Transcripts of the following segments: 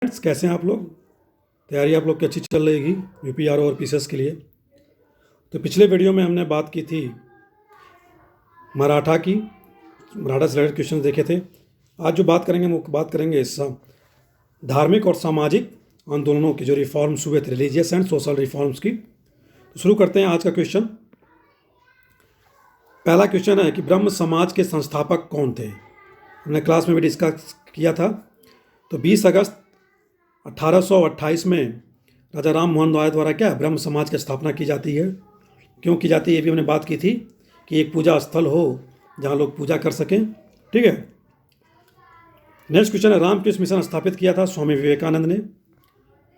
Friends, कैसे हैं आप लोग? तैयारी आप लोग की अच्छी चल रही होगी यूपीआरओ और पीसीएस के लिए। तो पिछले वीडियो में हमने बात की थी मराठा की, मराठा से रिलेटेड क्वेश्चन देखे थे। आज जो बात करेंगे वो बात करेंगे धार्मिक और सामाजिक आंदोलनों की जो रिफॉर्म्स हुए थे, रिलीजियस एंड सोशल रिफॉर्म्स की। तो शुरू करते हैं आज का क्वेश्चन। पहला क्वेश्चन है कि ब्रह्म समाज के संस्थापक कौन थे? हमने क्लास में भी डिस्कस किया था। तो 20 अगस्त 1828 में राजा राम मोहन रॉय द्वारा क्या ब्रह्म समाज की स्थापना की जाती है। क्यों की जाती है ये भी हमने बात की थी कि एक पूजा स्थल हो जहाँ लोग पूजा कर सकें। ठीक है। नेक्स्ट क्वेश्चन है, रामकृष्ण मिशन स्थापित किया था स्वामी विवेकानंद ने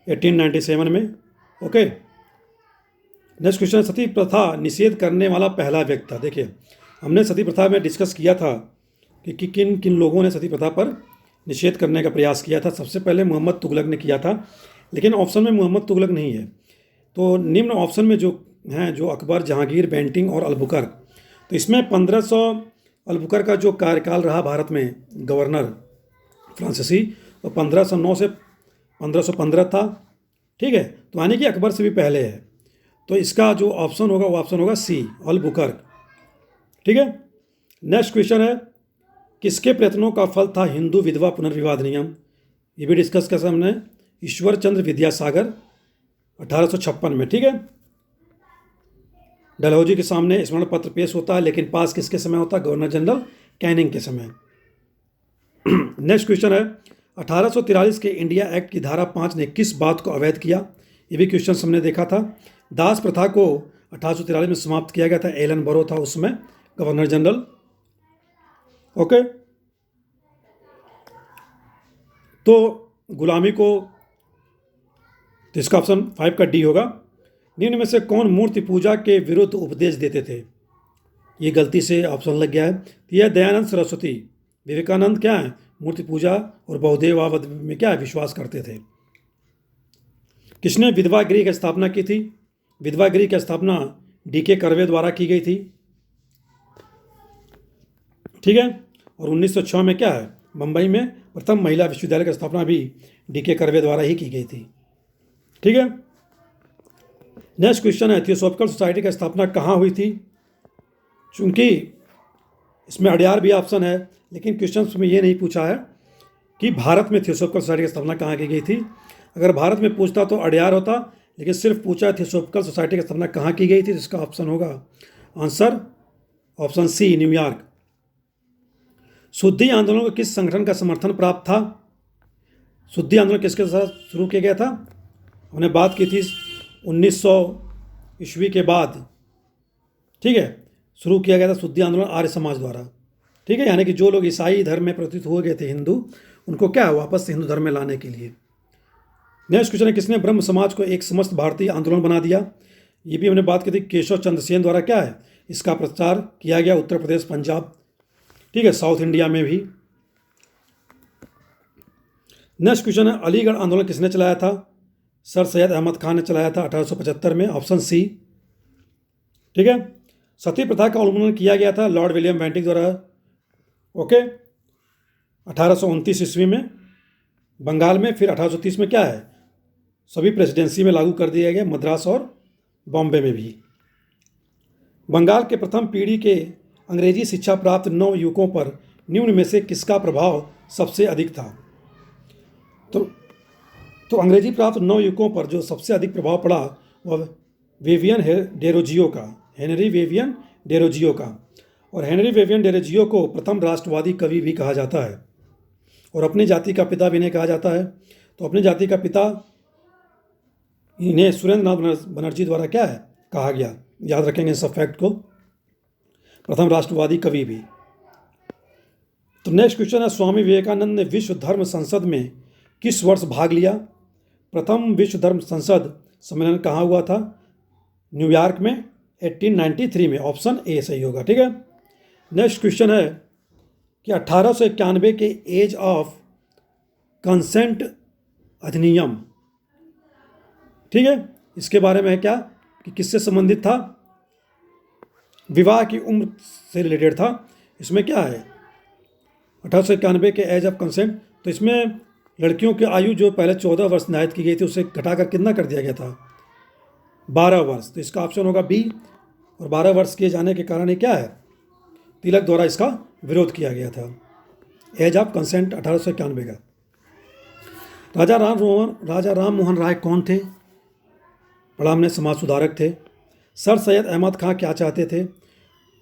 1897 में। ओके। नेक्स्ट क्वेश्चन है, सती प्रथा निषेध करने वाला पहला व्यक्ति था। देखिए, हमने सती प्रथा में डिस्कस किया था कि किन किन लोगों ने सती प्रथा पर निषेध करने का प्रयास किया था। सबसे पहले मोहम्मद तुगलक ने किया था, लेकिन ऑप्शन में मोहम्मद तुगलक नहीं है। तो निम्न ऑप्शन में जो हैं, जो अकबर, जहांगीर, बेंटिंग और अल्बुकर्क। तो इसमें 1500 अल्बुकर्क का जो कार्यकाल रहा भारत में गवर्नर फ्रांसीसी, तो 1509 से 1515 था। ठीक है। तो यानी कि अकबर से भी पहले है। तो इसका जो ऑप्शन होगा वो ऑप्शन होगा सी, अल्बुकर्क। ठीक है। नेक्स्ट क्वेश्चन है, किसके प्रयत्नों का फल था हिंदू विधवा पुनर्विवाह अधिनियम? ये भी डिस्कस कर हमने, ईश्वर चंद्र विद्यासागर 1856 में। ठीक है। डलहौजी के सामने स्मरण पत्र पेश होता है, लेकिन पास किसके समय होता है? गवर्नर जनरल कैनिंग के समय। नेक्स्ट क्वेश्चन है, 1843 के इंडिया एक्ट की धारा 5 ने किस बात को अवैध किया? ये भी क्वेश्चन हमने देखा था। दास प्रथा को 1843 में समाप्त किया गया था। एलन बरो था उसमें गवर्नर जनरल। ओके। तो गुलामी को, तो इसका ऑप्शन 5 का डी होगा। निम्न में से कौन मूर्ति पूजा के विरुद्ध उपदेश देते थे? ये गलती से ऑप्शन लग गया है। यह दयानंद सरस्वती। विवेकानंद क्या है? मूर्ति पूजा और बहुदेववाद में क्या है? विश्वास करते थे। किसने विधवा गृह की स्थापना की थी? विधवा गृह की स्थापना डीके कर्वे द्वारा की गई थी। ठीक है। और 1906 में क्या है? मुंबई में प्रथम महिला विश्वविद्यालय की स्थापना भी डीके कर्वे द्वारा ही की गई थी। ठीक है। नेक्स्ट क्वेश्चन है, थियोसॉफिकल सोसाइटी की स्थापना कहाँ हुई थी? चूंकि इसमें अडयार भी ऑप्शन है, लेकिन क्वेश्चन में ये नहीं पूछा है कि भारत में थियोसॉफिकल सोसाइटी की स्थापना कहाँ की गई थी। अगर भारत में पूछता तो अडयार होता, लेकिन सिर्फ पूछा थियोसॉफिकल सोसाइटी की स्थापना कहाँ की गई थी, तो इसका ऑप्शन होगा आंसर ऑप्शन सी, न्यूयॉर्क। शुद्धि आंदोलन को किस संगठन का समर्थन प्राप्त था? शुद्धि आंदोलन किसके साथ शुरू किया गया था? हमने बात की थी 1900 ईस्वी के बाद। ठीक है। शुरू किया गया था शुद्धि आंदोलन आर्य समाज द्वारा। ठीक है। यानी कि जो लोग ईसाई धर्म में प्रतीत हो गए थे हिंदू, उनको क्या वापस से हिंदू धर्म में लाने के लिए। नेक्स्ट क्वेश्चन है, किसने ब्रह्म समाज को एक समस्त भारतीय आंदोलन बना दिया? ये भी हमने बात की थी, केशव चंद्र सेन द्वारा क्या है इसका प्रचार किया गया उत्तर प्रदेश, पंजाब, ठीक है, साउथ इंडिया में भी। नेक्स्ट क्वेश्चन है, अलीगढ़ आंदोलन किसने चलाया था? सर सैयद अहमद खान ने चलाया था 1875 में, ऑप्शन सी। ठीक है। सती प्रथा का उन्मूलन किया गया था लॉर्ड विलियम बेंटिक द्वारा। ओके। 1829 ईस्वी में बंगाल में, फिर 1830 में क्या है सभी प्रेसिडेंसी में लागू कर दिया गया, मद्रास और बॉम्बे में भी। बंगाल के प्रथम पीढ़ी के अंग्रेजी शिक्षा प्राप्त नव युवकों पर निम्न में से किसका प्रभाव सबसे अधिक था? तो अंग्रेजी प्राप्त नव युवकों पर जो सबसे अधिक प्रभाव पड़ा वह वेवियन डेरोजियो का, हेनरी वेवियन डेरोजियो का। और हेनरी वेवियन डेरोजियो को प्रथम राष्ट्रवादी कवि भी कहा जाता है और अपनी जाति का पिता भी इन्हें कहा जाता है। तो अपनी जाति का पिता इन्हें सुरेंद्र नाथ बनर्जी द्वारा क्या है कहा गया, याद रखेंगे इस फैक्ट को, प्रथम राष्ट्रवादी कवि भी। तो नेक्स्ट क्वेश्चन है, स्वामी विवेकानंद ने विश्व धर्म संसद में किस वर्ष भाग लिया? प्रथम विश्व धर्म संसद सम्मेलन कहाँ हुआ था? न्यूयॉर्क में 1893 में, ऑप्शन ए सही होगा। ठीक है। नेक्स्ट क्वेश्चन है कि 1891 के एज ऑफ कंसेंट अधिनियम, ठीक है, इसके बारे में है क्या कि किससे संबंधित था? विवाह की उम्र से रिलेटेड था। इसमें क्या है 1891 के एज ऑफ कंसेंट, तो इसमें लड़कियों की आयु जो पहले 14 वर्ष निर्धारित की गई थी उसे घटाकर कितना कर दिया गया था? 12 वर्ष। तो इसका ऑप्शन होगा बी। और 12 वर्ष किए जाने के कारण ये क्या है? तिलक द्वारा इसका विरोध किया गया था। एज ऑफ कंसेंट 1891 का। राजा राम मोहन राय कौन थे? बड़ा हमने समाज सुधारक थे। सर सैयद अहमद खां क्या चाहते थे?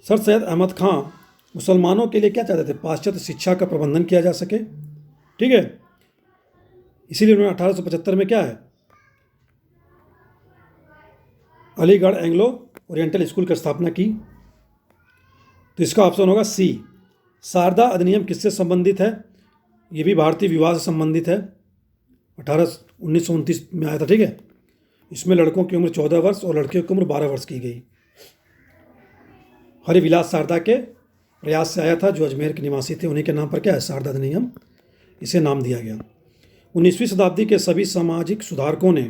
सर सैयद अहमद खां मुसलमानों के लिए क्या चाहते थे? पाश्चात्य शिक्षा का प्रबंधन किया जा सके, ठीक है। इसीलिए उन्होंने 1875 में क्या है, अलीगढ़ एंग्लो ओरिएंटल स्कूल की स्थापना की। तो इसका ऑप्शन होगा सी। शारदा अधिनियम किससे संबंधित है? ये भी भारतीय विवाह से संबंधित है। 1929 में आया था, ठीक है। इसमें लड़कों की उम्र 14 वर्ष और लड़कियों की उम्र 12 वर्ष की गई। हरिविलास शारदा के प्रयास से आया था, जो अजमेर के निवासी थे। उन्हीं के नाम पर क्या है, शारदा अधिनियम इसे नाम दिया गया। 19वीं शताब्दी के सभी सामाजिक सुधारकों ने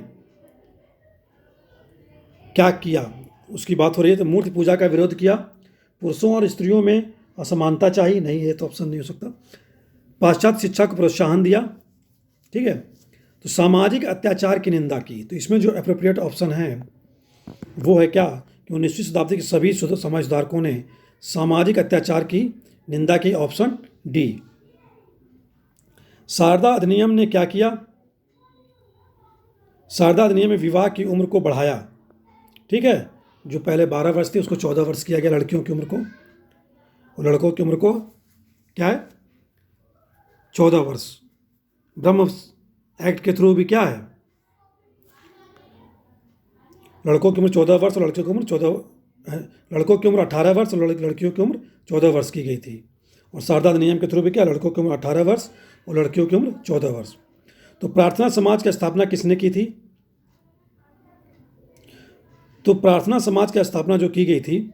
क्या किया, उसकी बात हो रही है। तो मूर्ति पूजा का विरोध किया। पुरुषों और स्त्रियों में असमानता चाहिए, नहीं है तो ऑप्शन नहीं हो सकता। पाश्चात्य शिक्षा को प्रोत्साहन दिया, ठीक है। तो सामाजिक अत्याचार की निंदा की। तो इसमें जो अप्रोप्रिएट ऑप्शन है वो है क्या, कि 19वीं शताब्दी के सभी समाज सुधारकों ने सामाजिक अत्याचार की निंदा की, ऑप्शन डी। शारदा अधिनियम ने क्या किया? शारदा अधिनियम में विवाह की उम्र को बढ़ाया, ठीक है। जो पहले 12 वर्ष थी उसको 14 वर्ष किया गया लड़कियों की उम्र को, और लड़कों की उम्र को क्या है, 14 वर्ष। ब्रह्म एक्ट के थ्रू भी क्या है, लड़कों की उम्र 14 वर्ष और लड़कियों की उम्र लड़कों की उम्र 18 वर्ष और लड़कियों की उम्र 14 वर्ष की गई थी। और शारदा अधिनियम के थ्रू भी क्या, लड़कों की उम्र 18 वर्ष और लड़कियों की उम्र 14 वर्ष। तो प्रार्थना समाज की स्थापना किसने की थी? तो प्रार्थना समाज की स्थापना जो की गई थी,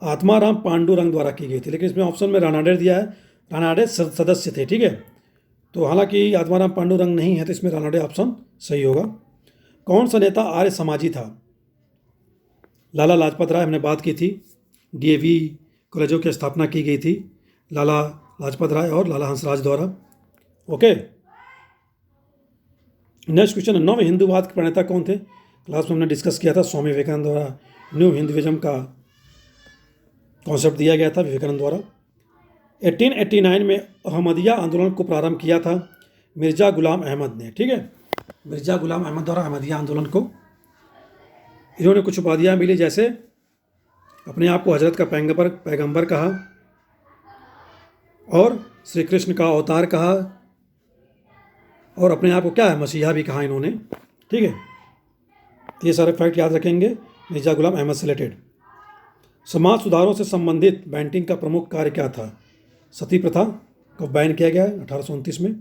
आत्माराम पांडुरंग द्वारा की गई थी। लेकिन इसमें ऑप्शन में रानाडे दिया है, रानाडे सदस्य थे, ठीक है। तो हालांकि आत्माराम पांडुरंग नहीं है, तो इसमें रानाडे ऑप्शन सही होगा। कौन सा नेता आर्य समाजी था? लाला लाजपत राय, हमने बात की थी। डीएवी कॉलेजों की स्थापना की गई थी लाला लाजपत राय और लाला हंसराज द्वारा। ओके, नेक्स्ट क्वेश्चन है, नव हिंदूवाद के प्रणेता कौन थे? क्लास में हमने डिस्कस किया था, स्वामी विवेकानंद द्वारा न्यू हिंदुइज्म का कॉन्सेप्ट दिया गया था विवेकानंद द्वारा। 1889 में अहमदिया आंदोलन को प्रारंभ किया था मिर्जा गुलाम अहमद ने, ठीक है। मिर्जा गुलाम अहमद द्वारा अहमदिया आंदोलन को, इन्होंने कुछ उपाधियाँ मिली, जैसे अपने आप को हजरत का पैगंबर कहा और श्री कृष्ण का अवतार कहा, और अपने आप को क्या है, मसीहा भी कहा इन्होंने, ठीक है। ये सारे फैक्ट याद रखेंगे मिर्जा गुलाम अहमद से रिलेटेड। समाज सुधारों से संबंधित बैंटिंग का प्रमुख कार्य क्या था? सती प्रथा को बैन किया गया है 1829 में।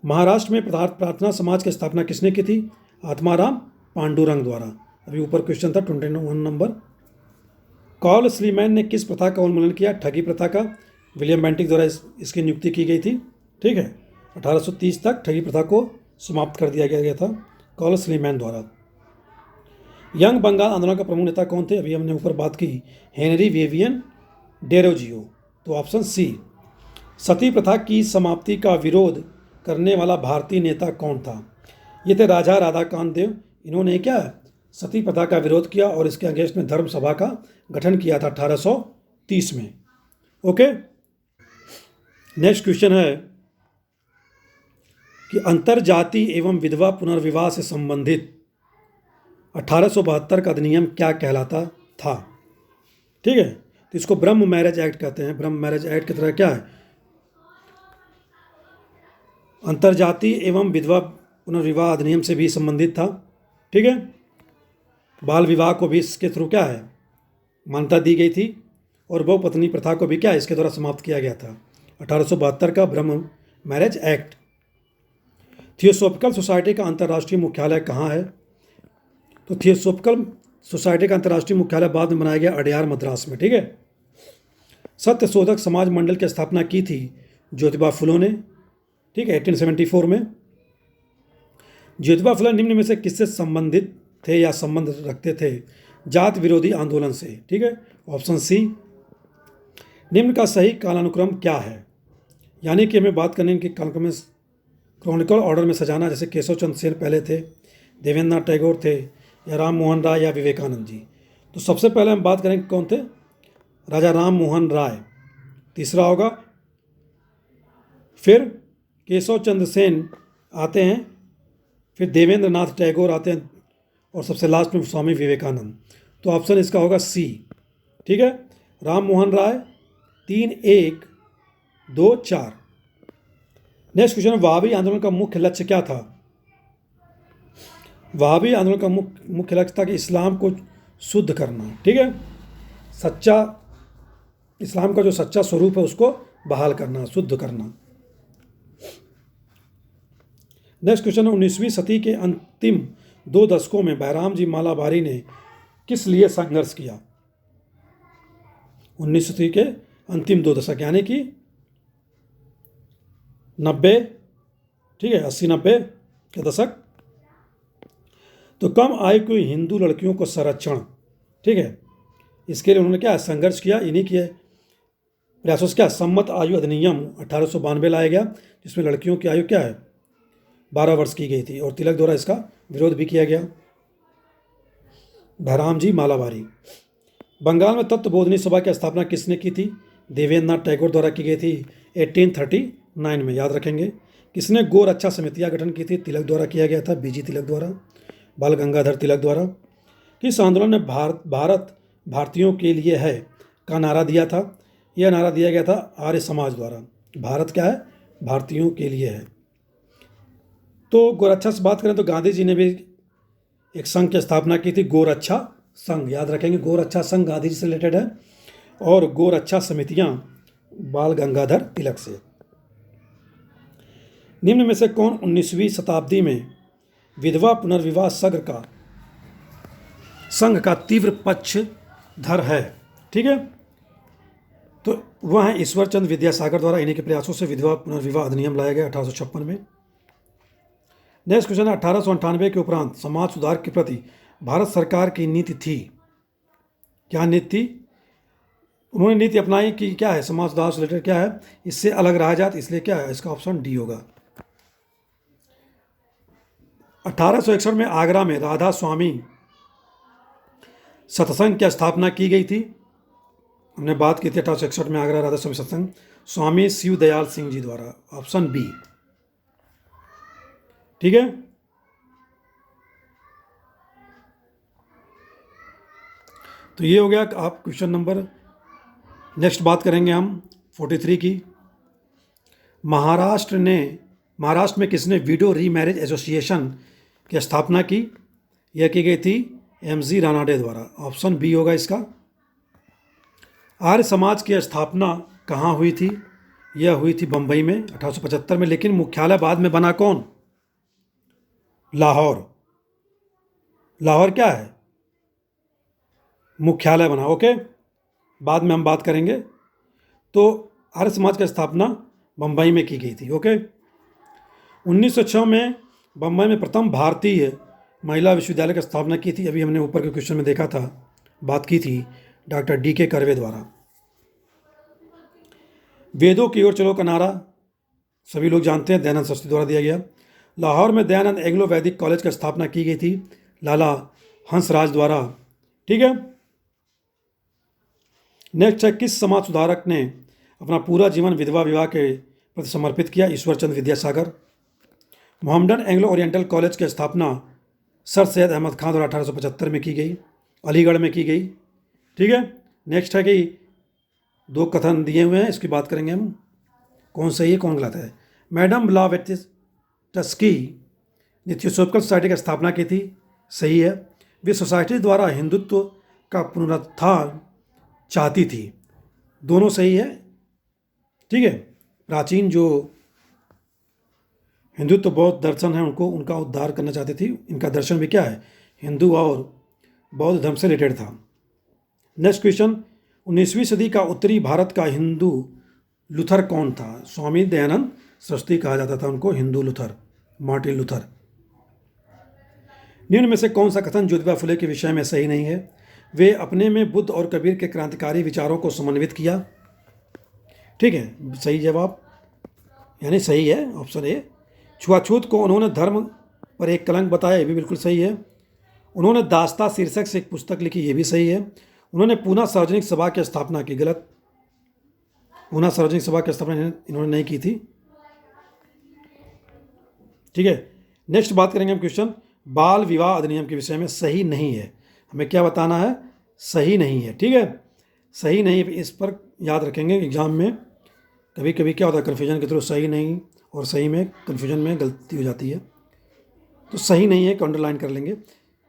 महाराष्ट्र में प्रार्थना समाज की स्थापना किसने की थी? आत्माराम पांडुरंग द्वारा। अभी ऊपर क्वेश्चन था 21 नंबर। कॉल स्लीमैन ने किस प्रथा का उन्मूलन किया? ठगी प्रथा का। विलियम बेंटिक द्वारा इसकी नियुक्ति की गई थी, ठीक है। 1830 तक ठगी प्रथा को समाप्त कर दिया गया था कॉल स्लीमैन द्वारा। यंग बंगाल आंदोलन का प्रमुख नेता कौन थे? अभी हमने ऊपर बात की, हेनरी विवियन डेरोजियो। तो ऑप्शन सी। सती प्रथा की समाप्ति का विरोध करने वाला भारतीय नेता कौन था? ये थे राजा राधाकांत देव। इन्होंने क्या, सती प्रथा का विरोध किया और इसके अगेंस्ट में धर्म सभा का गठन किया था 1830 में। ओके, नेक्स्ट क्वेश्चन है कि अंतरजाति एवं विधवा पुनर्विवाह से संबंधित 1872 का अधिनियम क्या कहलाता था? ठीक है, तो इसको ब्रह्म मैरिज एक्ट कहते हैं। ब्रह्म मैरिज एक्ट की तरह क्या है, अंतरजाति एवं विधवा पुनर्विवाह अधिनियम से भी संबंधित था, ठीक है। बाल विवाह को भी इसके थ्रू क्या है, मान्यता दी गई थी, और बहुपत्नी प्रथा को भी क्या इसके द्वारा समाप्त किया गया था 1872 का ब्रह्म मैरिज एक्ट। थियोसॉफिकल सोसाइटी का अंतर्राष्ट्रीय मुख्यालय कहाँ है? तो थियोसॉफिकल सोसाइटी का अंतर्राष्ट्रीय मुख्यालय बाद में बनाया गया अडयार, मद्रास में, ठीक है। सत्यशोधक समाज मंडल की स्थापना की थी ज्योतिबा फुले ने, ठीक है, 1874 में। ज्योतिबा फुले निम्न में से किससे संबंधित थे या संबंध रखते थे? जात विरोधी आंदोलन से, ठीक है, ऑप्शन सी। निम्न का सही कालानुक्रम क्या है? यानी कि हमें बात करने की क्रॉनिकल ऑर्डर में सजाना, जैसे केशव चंद्र सेन पहले थे, देवेंद्र नाथ टैगोर थे, या राम मोहन राय या विवेकानंद जी। तो सबसे पहले हम बात करेंगे कौन थे, राजा राम मोहन राय तीसरा होगा, फिर केशव चंद्र सेन आते हैं, फिर देवेंद्र नाथ टैगोर आते हैं, और सबसे लास्ट में स्वामी विवेकानंद। तो ऑप्शन इसका होगा सी। ठीक है, राम मोहन राय 3, 1, 2, 4। नेक्स्ट क्वेश्चन, वहाबी आंदोलन का मुख्य लक्ष्य क्या था? वहाबी आंदोलन का मुख्य लक्ष्य था कि इस्लाम को शुद्ध करना। ठीक है, सच्चा इस्लाम का जो सच्चा स्वरूप है उसको बहाल करना, शुद्ध करना। नेक्स्ट क्वेश्चन है, 19वीं सदी के अंतिम 2 दशकों में बैराम जी मालाबारी ने किस लिए संघर्ष किया? 19वीं सदी के अंतिम 2 दशक यानी कि 90, ठीक है, 80-90 के दशक। तो कम आयु की हिंदू लड़कियों को संरक्षण, ठीक है, इसके लिए उन्होंने क्या संघर्ष किया? इन्हीं के प्रयासों से क्या सम्मत आयु अधिनियम 1892 लाया गया, जिसमें लड़कियों की आयु क्या है 12 वर्ष की गई थी, और तिलक द्वारा इसका विरोध भी किया गया। बैराम जी मालाबारी। बंगाल में तत्वबोधिनी सभा की स्थापना किसने की थी? देवेंद्र नाथ टैगोर द्वारा की गई थी 1839 में, याद रखेंगे। किसने गो रक्षा समितियां गठन की थी? तिलक द्वारा किया गया था, बीजी तिलक द्वारा, बाल गंगाधर तिलक द्वारा। किस आंदोलन ने भारत भारतीयों के लिए है का नारा दिया था? यह नारा दिया गया था आर्य समाज द्वारा। भारत क्या है? भारतीयों के लिए है। तो गोरक्षा से बात करें तो गांधी जी ने भी एक संघ की स्थापना की थी, गोरक्षा संघ, याद रखेंगे। गोरक्षा संघ गांधी जी से रिलेटेड है, और गोरक्षा समितियां बाल गंगाधर तिलक से। निम्न में से कौन 19वीं शताब्दी में विधवा पुनर्विवाह संघ का तीव्र पक्षधर है? ठीक है, तो वह है ईश्वर चंद्र विद्यासागर द्वारा। इन्हीं के प्रयासों से विधवा पुनर्विवाह अधिनियम लाया गया 1856 में। नेक्स्ट क्वेश्चन है, 1898 के उपरांत समाज सुधार के प्रति भारत सरकार की नीति थी? क्या नीति थी? उन्होंने नीति अपनाई कि क्या है, समाज सुधार से रिलेटेड क्या है, इससे अलग रहा जात, इसलिए क्या है, इसका ऑप्शन डी होगा। 1861 में आगरा में राधा स्वामी सत्संग की स्थापना की गई थी। हमने बात की थी 1861 में आगरा राधा स्वामी सत्संग, स्वामी शिव दयाल सिंह जी द्वारा, ऑप्शन बी। ठीक है, तो ये हो गया आप क्वेश्चन नंबर। नेक्स्ट बात करेंगे हम 43 की। महाराष्ट्र में किसने विडो रीमैरिज एसोसिएशन की स्थापना की? यह की गई थी एमजी रानाडे द्वारा, ऑप्शन बी होगा इसका। आर्य समाज की स्थापना कहाँ हुई थी? यह हुई थी बम्बई में 1875 में, लेकिन मुख्यालय बाद में बना कौन? लाहौर। लाहौर क्या है? मुख्यालय बना। ओके, बाद में हम बात करेंगे। तो आर्य समाज की स्थापना बम्बई में की गई थी। ओके, 1906 में बम्बई में प्रथम भारतीय महिला विश्वविद्यालय की स्थापना की थी। अभी हमने ऊपर के क्वेश्चन में देखा था, बात की थी डॉक्टर D.K. कर्वे द्वारा। वेदों की ओर चलो का नारा सभी लोग जानते हैं, दयानंद सरस्वती द्वारा दिया गया। लाहौर में दयानंद एंग्लो वैदिक कॉलेज की स्थापना की गई थी लाला हंसराज द्वारा। ठीक है, नेक्स्ट है, किस समाज सुधारक ने अपना पूरा जीवन विधवा विवाह के प्रति समर्पित किया? Ishwar Chandra Vidyasagar. Mohammedan Anglo Oriental College की स्थापना सर सैयद अहमद खान द्वारा 1875 में की गई, अलीगढ़ में की गई। ठीक है, नेक्स्ट है कि 2 कथन दिए हुए हैं, इसकी बात करेंगे हम, कौन सही है कौन गलत है। मैडम ब्लावेट्स्की ने थियोसॉफिकल सोसाइटी की स्थापना की थी, सही है। वे सोसाइटी द्वारा हिंदुत्व का पुनरुत्थान चाहती थी, दोनों सही है। ठीक है, प्राचीन जो हिंदुत्व बौद्ध दर्शन है उनका उद्धार करना चाहती थी। इनका दर्शन भी क्या है, हिंदू और बौद्ध धर्म से रिलेटेड था। नेक्स्ट क्वेश्चन, 19वीं सदी का उत्तरी भारत का हिंदू लूथर कौन था? स्वामी दयानंद सरस्वती कहा जाता था उनको, हिंदू लूथर, मार्टिन लूथर। निम्न में से कौन सा कथन ज्योतिबा फुले के विषय में सही नहीं है? वे अपने में बुद्ध और कबीर के क्रांतिकारी विचारों को समन्वित किया। ठीक है, सही जवाब यानी सही है ऑप्शन ए। छुआछूत को उन्होंने धर्म पर एक कलंक बताया, ये भी बिल्कुल सही है। उन्होंने दास्ता शीर्षक से एक पुस्तक लिखी, ये भी सही है। उन्होंने पूना सार्वजनिक सभा की स्थापना की, गलत। पूना सार्वजनिक सभा की स्थापना इन्होंने नहीं की थी। ठीक है, नेक्स्ट बात करेंगे हम क्वेश्चन बाल विवाह अधिनियम के विषय में। सही नहीं है, हमें क्या बताना है? सही नहीं है। ठीक है, सही नहीं, इस पर याद रखेंगे एग्जाम में। कभी कभी क्या होता है कन्फ्यूजन के थ्रू सही नहीं और सही में कन्फ्यूजन में गलती हो जाती है, तो सही नहीं है, अंडरलाइन कर लेंगे।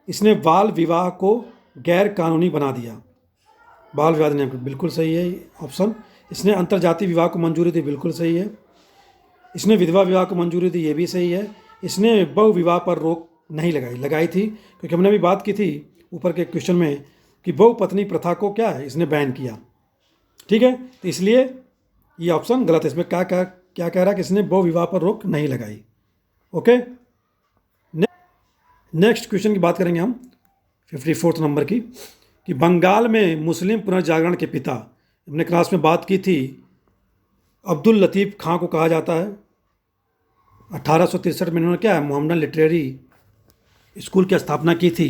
इसने बाल विवाह को गैर कानूनी बना दिया, बाल विवाह अधिनियम, बिल्कुल सही है ऑप्शन। इसने अंतर्जातीय विवाह को मंजूरी दी, बिल्कुल सही है। इसने विधवा विवाह को मंजूरी दी, ये भी सही है। इसने बहु विवाह पर रोक नहीं लगाई थी, क्योंकि हमने अभी बात की थी ऊपर के क्वेश्चन में कि बहुपत्नी प्रथा को क्या है, इसने बैन किया। ठीक है, तो इसलिए ये ऑप्शन गलत है। इसमें क्या कह रहा है कि इसने बहु विवाह पर रोक नहीं लगाई। ओके, नेक्स्ट क्वेश्चन की बात करेंगे हम 54 नंबर की, कि बंगाल में मुस्लिम पुनर्जागरण के पिता, हमने क्लास में बात की थी, अब्दुल लतीफ़ खां को कहा जाता है। 1863 में इन्होंने क्या है मोहम्मडन लिटरेरी स्कूल की स्थापना की थी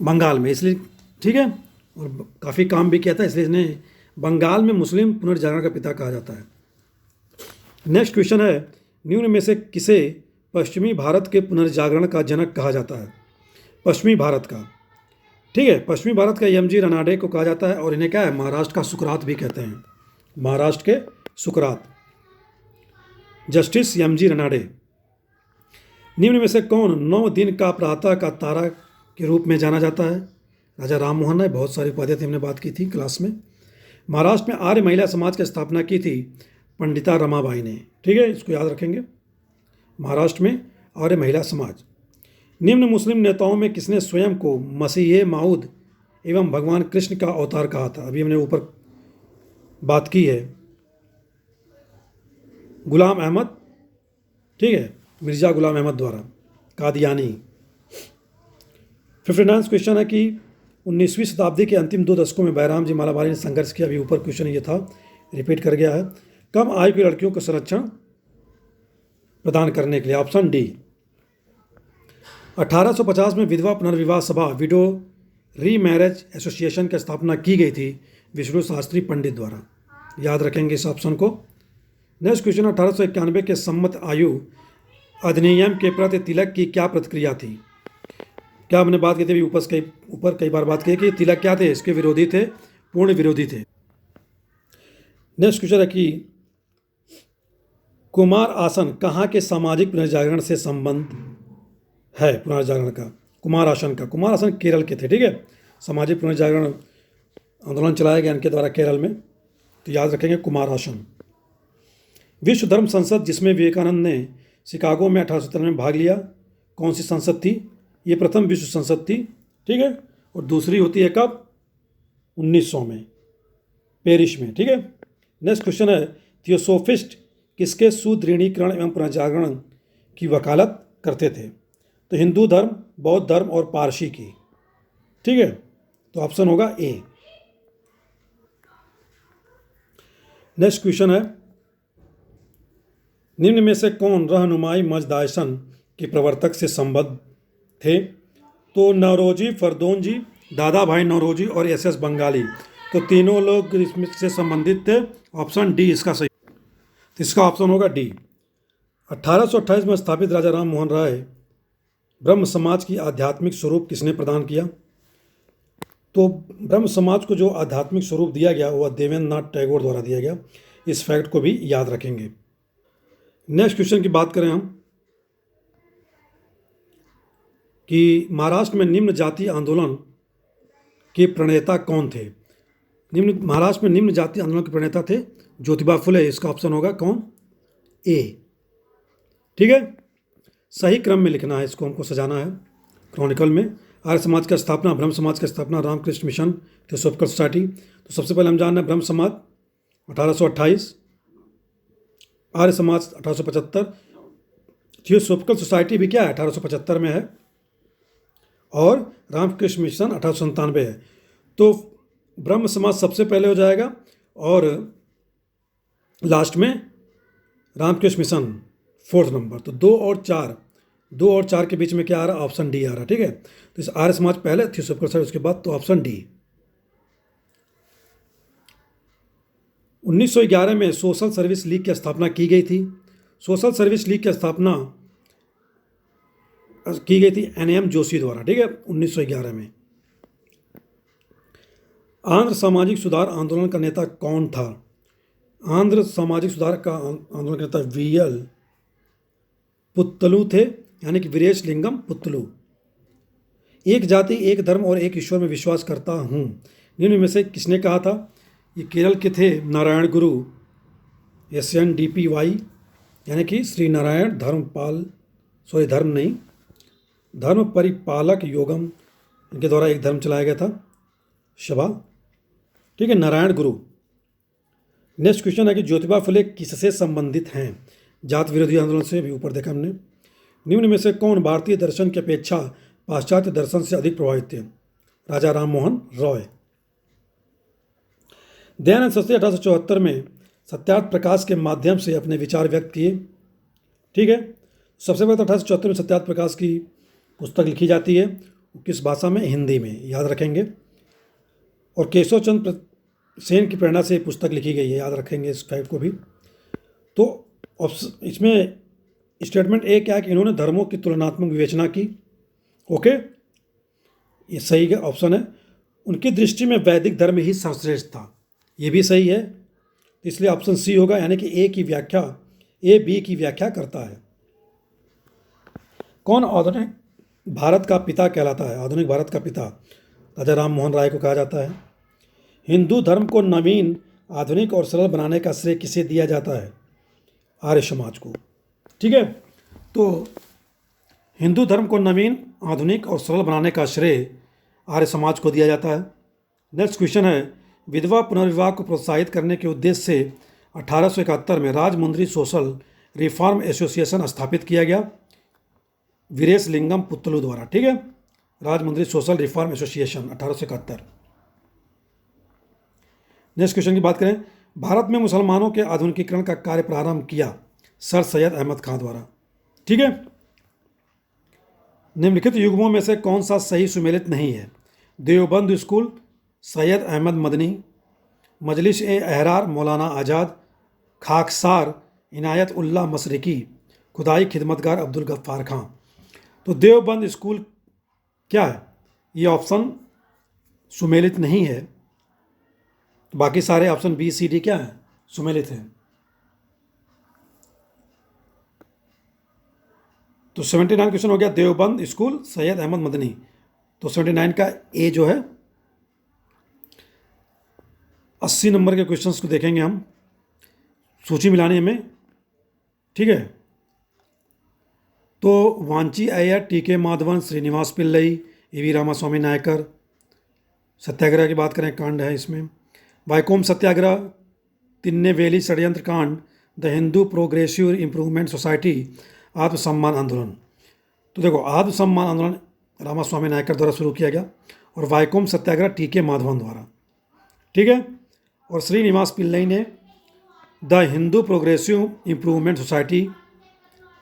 बंगाल में, इसलिए ठीक है, और काफ़ी काम भी किया था, इसलिए इन्हें बंगाल में मुस्लिम पुनर्जागरण का पिता कहा जाता है। नेक्स्ट क्वेश्चन है, निम्न में से किसे पश्चिमी भारत के पुनर्जागरण का जनक कहा जाता है? पश्चिमी भारत का, ठीक है, पश्चिमी भारत का एम.जी. रनाडे को कहा जाता है, और इन्हें क्या है महाराष्ट्र का सुकरात भी कहते हैं, महाराष्ट्र के सुकरात, जस्टिस एम.जी. रनाडे। निम्न में से कौन 9 दिन का प्रातः का तारा के रूप में जाना जाता है? राजा राम मोहन राय, बहुत सारी उपाधियाँ थी, हमने बात की थी क्लास में। महाराष्ट्र में आर्य महिला समाज की स्थापना की थी पंडिता रमाबाई ने। ठीक है, इसको याद रखेंगे, महाराष्ट्र में आर्य महिला समाज। निम्न मुस्लिम नेताओं में किसने स्वयं को मसीह माऊद एवं भगवान कृष्ण का अवतार कहा था? अभी हमने ऊपर बात की है, गुलाम अहमद, ठीक है, मिर्ज़ा गुलाम अहमद द्वारा, कादियानी। 59 क्वेश्चन है कि 19वीं शताब्दी के अंतिम 2 दशकों में बैराम जी मालाबारी ने संघर्ष किया। अभी ऊपर क्वेश्चन ये था, रिपीट कर गया है। कम आयु की लड़कियों को संरक्षण प्रदान करने के लिए, ऑप्शन डी। 1850 में विधवा पुनर्विवाह सभा, विडो रीमैरेज एसोसिएशन की स्थापना की गई थी विष्णु शास्त्री पंडित द्वारा, याद रखेंगे इस ऑप्शन को। नेक्स्ट क्वेश्चन, 1891 के सम्मत आयु अधिनियम के प्रति तिलक की क्या प्रतिक्रिया थी? क्या हमने बात की थी ऊपर कई बार बात की कि तिलक क्या थे, इसके विरोधी थे, पूर्ण विरोधी थे। नेक्स्ट क्वेश्चन है कि कुमार आसन कहाँ के सामाजिक पुनर्जागरण से संबंध है? पुनर्जागरण का, कुमार आसन केरल के थे। ठीक है, सामाजिक पुनर्जागरण आंदोलन चलाया गया इनके द्वारा केरल में, तो याद रखेंगे कुमार आसन। विश्व धर्म संसद जिसमें विवेकानंद ने शिकागो में 1897 में भाग लिया, कौन सी संसद थी? ये प्रथम विश्व संसद थी। ठीक है, और दूसरी होती है कब? 1900 में, पेरिस में। ठीक है, नेक्स्ट क्वेश्चन है, थियोसोफिस्ट किसके सुदृढ़ीकरण एवं पुनर्जागरण की वकालत करते थे? तो हिंदू धर्म, बौद्ध धर्म और पारसी की। ठीक है, तो ऑप्शन होगा ए। नेक्स्ट क्वेश्चन है, निम्न में से कौन रहनुमाई मजदायसन के प्रवर्तक से संबद्ध थे? तो नौरोजी फरदोन जी, दादा भाई नौरोजी और एस.एस. बंगाली, तो तीनों लोग इससे संबंधित थे। ऑप्शन डी इसका सही, तो इसका ऑप्शन होगा डी। 1828 में स्थापित राजा राम मोहन राय ब्रह्म समाज की आध्यात्मिक स्वरूप किसने प्रदान किया? तो ब्रह्म समाज को जो आध्यात्मिक स्वरूप दिया गया वह देवेंद्र नाथ टैगोर द्वारा दिया गया। इस फैक्ट को भी याद रखेंगे। नेक्स्ट क्वेश्चन की बात करें हम कि महाराष्ट्र में निम्न जाति आंदोलन के प्रणेता कौन थे? महाराष्ट्र में निम्न जाति आंदोलन के प्रणेता थे ज्योतिबा फुले, इसका ऑप्शन होगा कौन? ए। ठीक है, सही क्रम में लिखना है, इसको हमको सजाना है क्रॉनिकल में। आर्य समाज का स्थापना, ब्रह्म समाज की स्थापना, रामकृष्ण मिशन, थियोसॉफिकल सोसाइटी। तो सबसे पहले हम जानना है ब्रह्म समाज 1828, आर्य समाज 1875, थियोसॉफिकल सोसाइटी भी क्या है 1875 में है, और रामकृष्ण मिशन 1897 है। तो ब्रह्म समाज सबसे पहले हो जाएगा और लास्ट में रामकृष्ण मिशन 4th नंबर। तो 2 और 4 के बीच में क्या आ रहा है? ऑप्शन डी आ रहा है। ठीक है, तो इस आर्य समाज पहले, थियोसॉफिकल सोसाइटी उसके बाद, तो ऑप्शन डी। 1911 में सोशल सर्विस लीग की स्थापना की गई थी। सोशल सर्विस लीग की स्थापना की गई थी एन.एम. जोशी द्वारा। ठीक है, 1911 में। आंध्र सामाजिक सुधार आंदोलन का नेता कौन था? आंध्र सामाजिक सुधार का आंदोलन का नेता वी.एल. पुत्तलू थे, यानी कि वीरेश लिंगम पुत्तलू। एक जाति, एक धर्म और एक ईश्वर में विश्वास करता हूँ, निम्न में से किसने कहा था? ये केरल के थे नारायण गुरु, SNDPY, यानी कि श्री नारायण धर्म परिपालक योगम, इनके द्वारा एक धर्म चलाया गया था, सभा। ठीक है, नारायण गुरु। नेक्स्ट क्वेश्चन है कि ज्योतिबा फुले किससे संबंधित हैं? जात विरोधी आंदोलन से, भी ऊपर देखा हमने। निम्न में से कौन भारतीय दर्शन की अपेक्षा पाश्चात्य दर्शन से अधिक प्रभावित थे? राजा राम मोहन रॉय। दयानंद सरस्वती 1874 में सत्यार्थ प्रकाश के माध्यम से अपने विचार व्यक्त किए। ठीक है, सबसे पहले तो 1874 में सत्यार्थ प्रकाश की पुस्तक लिखी जाती है, किस भाषा में? हिंदी में, याद रखेंगे। और केशव चंद्र सेन की प्रेरणा से पुस्तक लिखी गई है, याद रखेंगे इस फैक्ट को भी। तो इसमें स्टेटमेंट ए क्या है कि इन्होंने धर्मों की तुलनात्मक विवेचना की। ओके, ये सही ऑप्शन है। उनकी दृष्टि में वैदिक धर्म ही सर्वश्रेष्ठ था, ये भी सही है, इसलिए ऑप्शन सी होगा, यानी कि ए बी की व्याख्या करता है। कौन आधुनिक भारत का पिता कहलाता है? आधुनिक भारत का पिता राजा राम मोहन राय को कहा जाता है। हिंदू धर्म को नवीन, आधुनिक और सरल बनाने का श्रेय किसे दिया जाता है? आर्य समाज को। ठीक है, तो हिंदू धर्म को नवीन, आधुनिक और सरल बनाने का श्रेय आर्य समाज को दिया जाता है। नेक्स्ट क्वेश्चन है, विधवा पुनर्विवाह को प्रोत्साहित करने के उद्देश्य से 1871 में राजमुंद्री सोशल रिफॉर्म एसोसिएशन स्थापित किया गया, वीरेश लिंगम पुत्तलू द्वारा। ठीक है, Rajahmundry social reform association 1871। Next question की बात करें, भारत में मुसलमानों के आधुनिकीकरण का कार्य प्रारंभ किया सर सैयद अहमद खां द्वारा। ठीक है, निम्नलिखित युग्मों में से कौन सा सही सुमेलित नहीं है? देवबंद स्कूल, सैयद अहमद मदनी, मजलिस ए अहरार मौलाना आज़ाद, खाकसार इनायत उल्लाह मशरिकी, खुदाई खिदमतगार अब्दुल गफ्फार खां। तो देवबंद स्कूल क्या है? ये ऑप्शन सुमेलित नहीं है, बाकी सारे ऑप्शन बी सी डी क्या है? सुमेलित हैं। तो 79 क्वेश्चन हो गया, देवबंद स्कूल सैयद अहमद मदनी। तो 79 का ए जो है। 80 नंबर के क्वेश्चंस को देखेंगे हम, सूची मिलाने हमें। ठीक है, तो वांची अय्यर, टी.के. माधवन, श्रीनिवास पिल्लई, E.V. रामास्वामी नायकर। सत्याग्रह की बात करें, कांड है इसमें वैकोम सत्याग्रह, तिन्नेवेली षड्यंत्र कांड, the Hindu progressive improvement society, आत्मसम्मान आंदोलन। तो देखो, आत्मसम्मान आंदोलन रामास्वामी नायकर द्वारा शुरू किया गया और वैकोम सत्याग्रह टी.के. माधवन द्वारा। ठीक है, और श्रीनिवास पिल्लई ने the Hindu progressive improvement society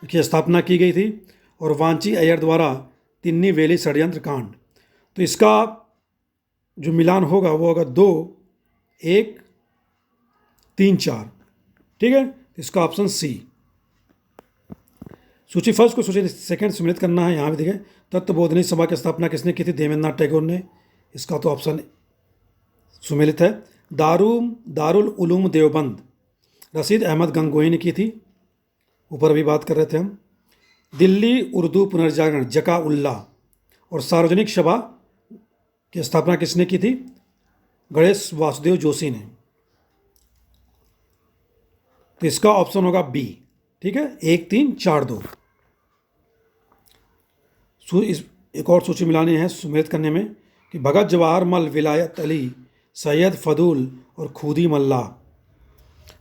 की स्थापना की गई थी, और वांची अय्यर द्वारा तिन्नीवेली षड्यंत्र कांड। तो इसका जो मिलान होगा वो होगा 2, 1, 3, 4। ठीक है, इसका ऑप्शन सी। सूची फर्स्ट को सूची सेकंड सम्मिलित करना है। यहाँ भी देखें, तत्वबोधनी सभा की स्थापना किसने की थी? देवेंद्रनाथ टैगोर ने। इसका तो ऑप्शन सुमेलित है। दारुल उलूम देवबंद रशीद अहमद गंगोही ने की थी, ऊपर भी बात कर रहे थे हम। दिल्ली उर्दू पुनर्जागरण जका उल्लाह और सार्वजनिक सभा की स्थापना किसने की थी? गणेश वासुदेव जोशी ने। तो इसका ऑप्शन होगा बी। ठीक है, 1, 3, 4, 2। एक और सूची मिलानी है सुमेलित करने में कि भगत जवाहर मल, विलायत अली, सैयद फदूल और खुदी मल्ला।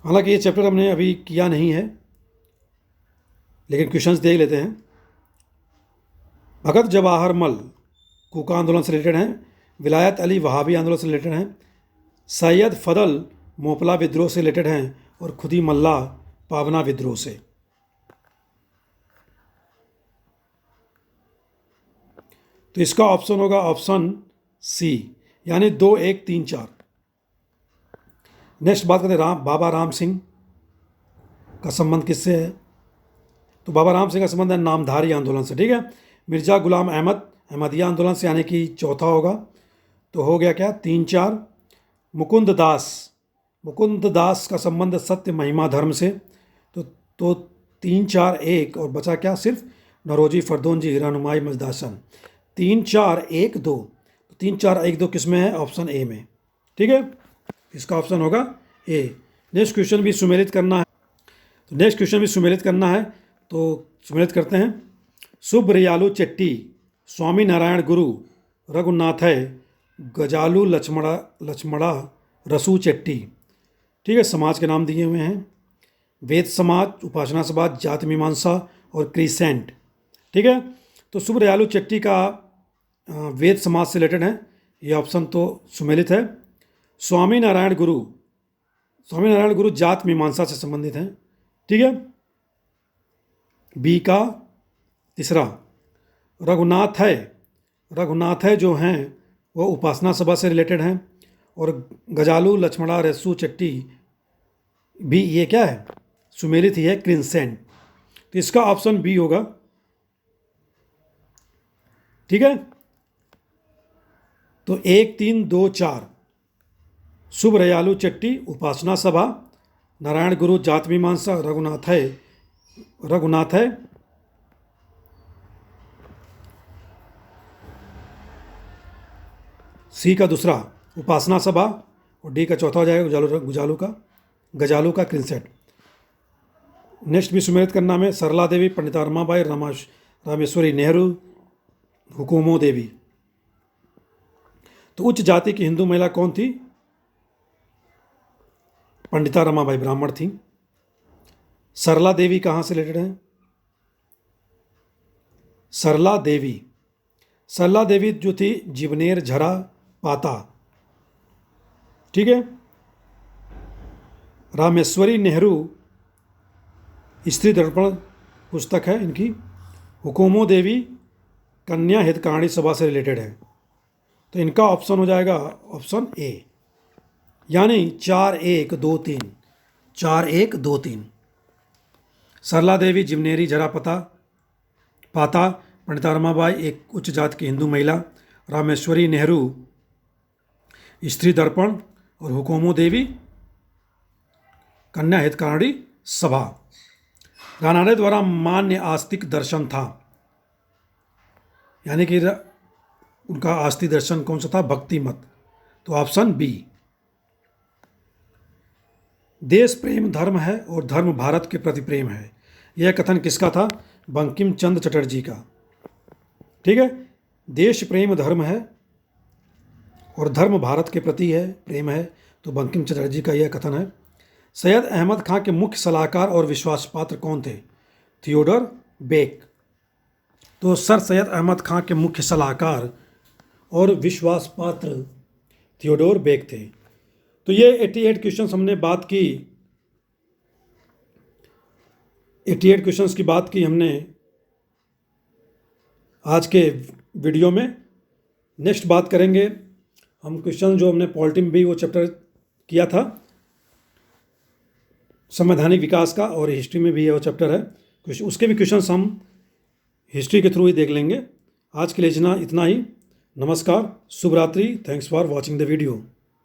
हालांकि ये चैप्टर हमने अभी किया नहीं है, लेकिन क्वेश्चंस देख लेते हैं। भगत जवाहर मल कूका आंदोलन से रिलेटेड हैं, विलायत अली वहाबी आंदोलन से रिलेटेड हैं, सैयद फदल मोपला विद्रोह से रिलेटेड हैं, और खुदी मल्ला पावना विद्रोह से। तो इसका ऑप्शन होगा ऑप्शन सी, यानी 2, 1, 3, 4। नेक्स्ट बात करते हैं बाबा राम सिंह का संबंध किससे है। तो बाबा राम सिंह का संबंध है नामधारी आंदोलन से, ठीक है। मिर्जा गुलाम अहमद अहमदिया आंदोलन से, यानी कि चौथा होगा। तो हो गया क्या, 3, 4। मुकुंद दास का संबंध सत्य महिमा धर्म से, तो 3, 4, 1 और बचा क्या, सिर्फ नरोजी फरदोंजी हीरानुमाई मजदासन। 3, 4, 1, 2। 3, 4, 1, 2 किस में है, ऑप्शन ए में, ठीक है। इसका ऑप्शन होगा ए। नेक्स्ट क्वेश्चन भी सुमेलित करना है, तो सुमेलित करते हैं। सुब्रयालु चेट्टी स्वामी नारायण गुरु रघुनाथय गजालू लक्ष्मणा रसू चेट्टी, ठीक है, समाज के नाम दिए हुए हैं। वेद समाज, उपासना समाज, जाति मीमांसा और क्रिसेंट, ठीक है। तो सुब्रयालु चेट्टी का वेद समाज से रिलेटेड है, ये ऑप्शन तो सुमेलित है। स्वामी नारायण गुरु जाति मीमांसा से संबंधित हैं, ठीक है। बी का तीसरा। रघुनाथ जो हैं वो उपासना सभा से रिलेटेड हैं, और गजालू लक्ष्मणा रेसू चट्टी भी ये क्या है, सुमेलित ही है, क्रिसेंट। तो इसका ऑप्शन बी होगा, ठीक है। तो 1, 3, 2, 4 सुब्रयालु चट्टी उपासना सभा, नारायण गुरु जाति मीमांसा, रघुनाथ है सी का दूसरा उपासना सभा, और डी का चौथा हो जाएगा गजालू का क्रिसेंट। नेक्स्ट भी सुमेलित करना में सरला देवी, पंडिता रमाबाई, रामेश्वरी नेहरू, हुकुमो देवी। तो उच्च जाति की हिंदू महिला कौन थी, पंडिता रमाबाई ब्राह्मण थी। सरला देवी कहाँ से रिलेटेड है, सरला देवी जो थी जीवनेर झरा पाता, ठीक है। रामेश्वरी नेहरू स्त्री दर्पण पुस्तक है इनकी। हुकुमो देवी कन्या हितकारिणी सभा से रिलेटेड है, तो इनका ऑप्शन हो जाएगा ऑप्शन ए, यानी 4, 1, 2, 3। 4, 1, 2, 3। सरला देवी जिवनेरी झरा पाता, पंडिता रमाबाई एक उच्च जाति की हिंदू महिला, रामेश्वरी नेहरू स्त्री दर्पण, और हुकुमो देवी कन्या हितकारिणी सभा। रानाडे द्वारा मान्य आस्तिक दर्शन था, यानी कि उनका आस्तिक दर्शन कौन सा था, भक्ति मत। तो ऑप्शन बी। देश प्रेम धर्म है और धर्म भारत के प्रति प्रेम है, यह कथन किसका था, बंकिम चंद्र चटर्जी का, ठीक है। देश प्रेम धर्म है और धर्म भारत के प्रति है, प्रेम है, तो बंकिम चंद्र चटर्जी का यह कथन है। सैयद अहमद खां के मुख्य सलाहकार और विश्वास पात्र कौन थे, थियोडोर बेक। तो सर सैयद अहमद खां के मुख्य सलाहकार और विश्वास पात्र थियोडोर बेक थे। तो ये 88 क्वेश्चंस हमने बात की, 88 क्वेश्चंस की बात की हमने आज के वीडियो में। नेक्स्ट बात करेंगे हम क्वेश्चन जो हमने पॉलिटी में भी वो चैप्टर किया था, संवैधानिक विकास का, और हिस्ट्री में भी ये वो चैप्टर है, उसके भी क्वेश्चंस हम हिस्ट्री के थ्रू ही देख लेंगे। आज के लिए इतना ही। नमस्कार, शुभ रात्रि, thanks for watching the video.